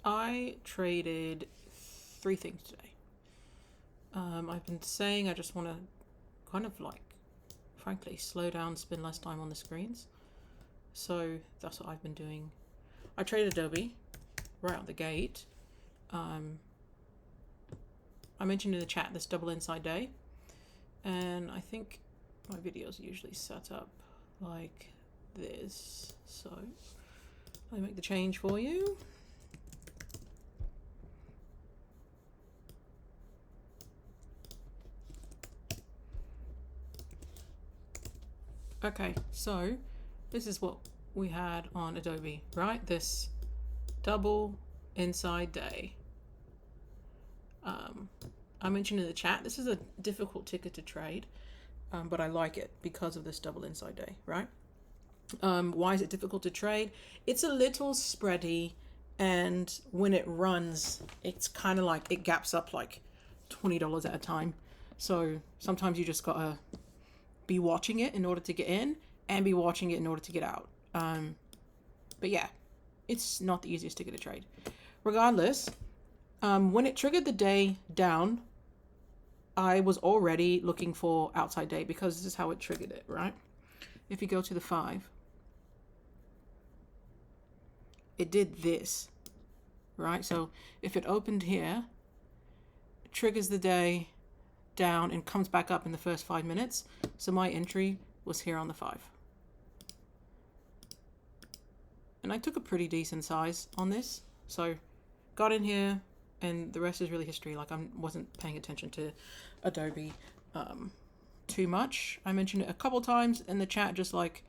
I traded 3 things today. I've been saying I just want to kind of like, frankly, slow down, spend less time on the screens. So that's what I've been doing. I traded Adobe right out the gate. I mentioned in the chat this double inside day, and I think my videos are usually set up like this. So let me make the change for you. Okay, so this is what we had on Adobe, right? This double inside day. I mentioned in the chat, this is a difficult ticket to trade, but I like it because of this double inside day, right? Why is it difficult to trade? It's a little spready, and when it runs, it's kind of like it gaps up like $20 at a time. So sometimes you just gotta be watching it in order to get in and be watching it in order to get out. But yeah, it's not the easiest ticket to trade. Regardless, when it triggered the day down, I was already looking for outside day because this is how it triggered it, right? If you go to the 5, it did this, right? So if it opened here, it triggers the day down and comes back up in the first 5 minutes. So my entry was here on the 5. And I took a pretty decent size on this. So got in here, and the rest is really history. Like, I wasn't paying attention to Adobe too much. I mentioned it a couple times in the chat, just like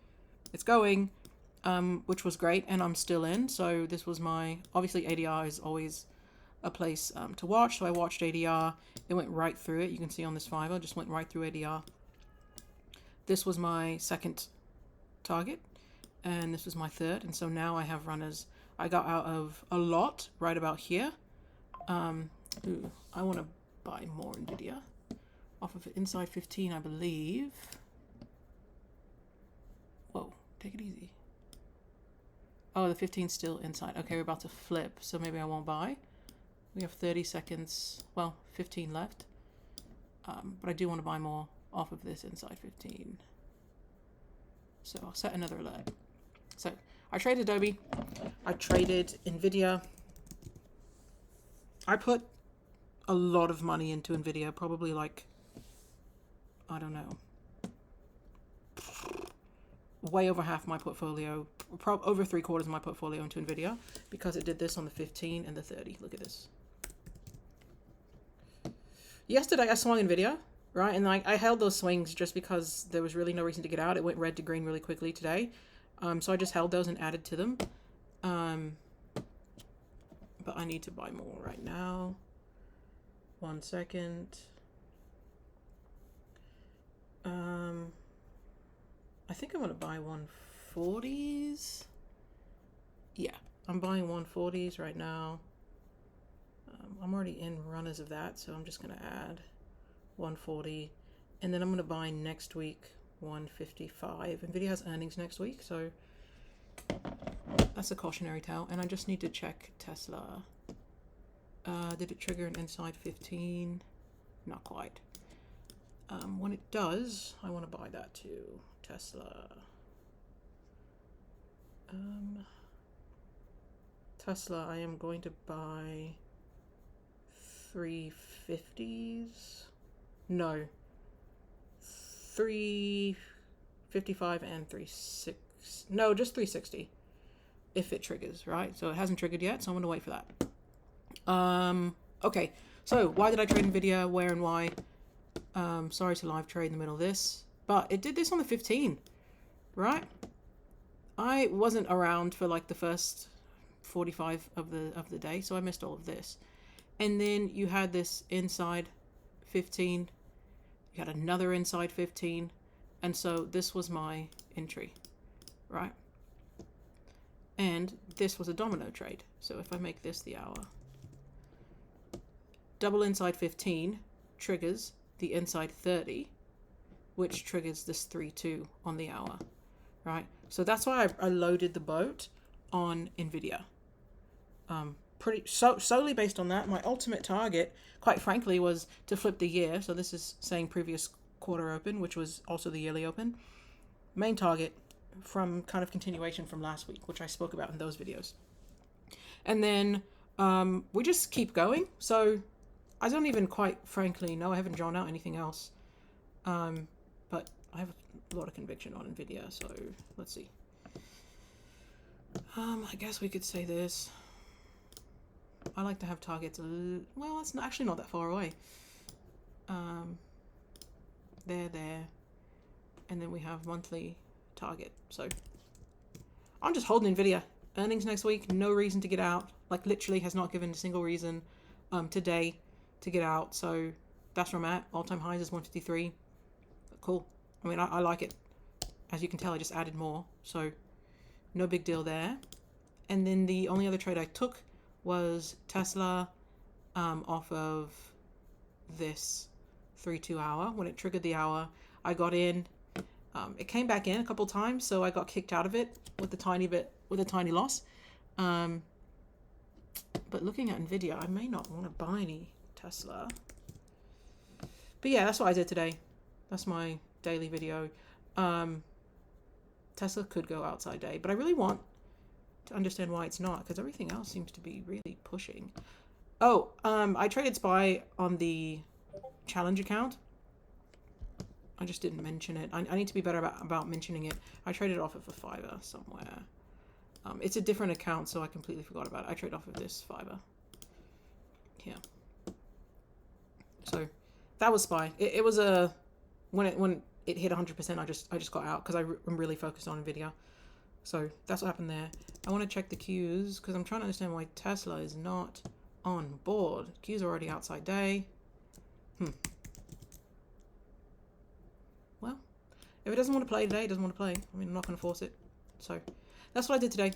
it's going, which was great, and I'm still in. So this was my, obviously ADR is always a place to watch. So I watched ADR. It went right through it. You can see on this Fiverr, just went right through ADR. This was my second target, and this was my third. And so now I have runners. I got out of a lot right about here. Ooh, I want to buy more NVIDIA off of inside 15, I believe. Whoa, take it easy. Oh, the 15's still inside. Okay, we're about to flip, so maybe I won't buy. We have 30 seconds, well, 15 left. But I do want to buy more off of this inside 15. So I'll set another alert. So I traded Adobe. I traded NVIDIA. I put a lot of money into NVIDIA, probably like, I don't know, way over half my portfolio, over 3/4 of my portfolio into NVIDIA, because it did this on the 15 and the 30. Look at this. Yesterday I swung NVIDIA, right? And I held those swings just because there was really no reason to get out. It went red to green really quickly today. So I just held those and added to them. But I need to buy more right now. 1 second. I think I'm going to buy 140s. Yeah, I'm buying 140s right now. I'm already in runners of that, so I'm just going to add 140. And then I'm going to buy next week 155. NVIDIA has earnings next week, so that's a cautionary tale. And I just need to check Tesla. Did it trigger an inside 15? Not quite. When it does, I want to buy that too. Tesla. Tesla, I am going to buy 350s. No. 355 and 36. No, just 360. If it triggers, right? So it hasn't triggered yet, so I'm going to wait for that. Okay, so why did I trade NVIDIA, where and why? Sorry to live trade in the middle of this, but it did this on the 15, right? I wasn't around for like the first 45 of the day, so I missed all of this. And then you had this inside 15, you had another inside 15, and so this was my entry, right? And this was a domino trade. So if I make this the hour, double inside 15 triggers the inside 30, which triggers this 3-2 on the hour, right? So that's why I loaded the boat on NVIDIA. solely based on that. My ultimate target, quite frankly, was to flip the year. So this is saying previous quarter open, which was also the yearly open. Main target from kind of continuation from last week, which I spoke about in those videos. And then we just keep going. So I don't even quite frankly know. I haven't drawn out anything else. But I have a lot of conviction on NVIDIA. So let's see. I guess we could say this. I like to have targets. Well, it's actually not that far away. There. And then we have monthly target. So I'm just holding NVIDIA. Earnings next week, no reason to get out. Like literally has not given a single reason today to get out. So that's where I'm at. All-time highs is 153. Cool. I mean, I like it. As you can tell, I just added more. So no big deal there. And then the only other trade I took was Tesla off of this 3-2 hour. When it triggered the hour, I got in. It came back in a couple times, so I got kicked out of it with a tiny loss. But looking at NVIDIA, I may not want to buy any Tesla. But yeah, that's what I did today. That's my daily video. Tesla could go outside day, but I really want to understand why it's not, because everything else seems to be really pushing. Oh, I traded SPY on the challenge account. I just didn't mention it. I need to be better about mentioning it. I traded off of a Fiverr somewhere. It's a different account, so I completely forgot about it. I traded off of this Fiverr. Yeah. So that was SPY. It was a when it hit 100%. I just got out because I'm really focused on NVIDIA. So that's what happened there. I want to check the Qs because I'm trying to understand why Tesla is not on board. Qs are already outside day. Well, if it doesn't want to play today, it doesn't want to play. I mean, I'm not going to force it. So that's what I did today.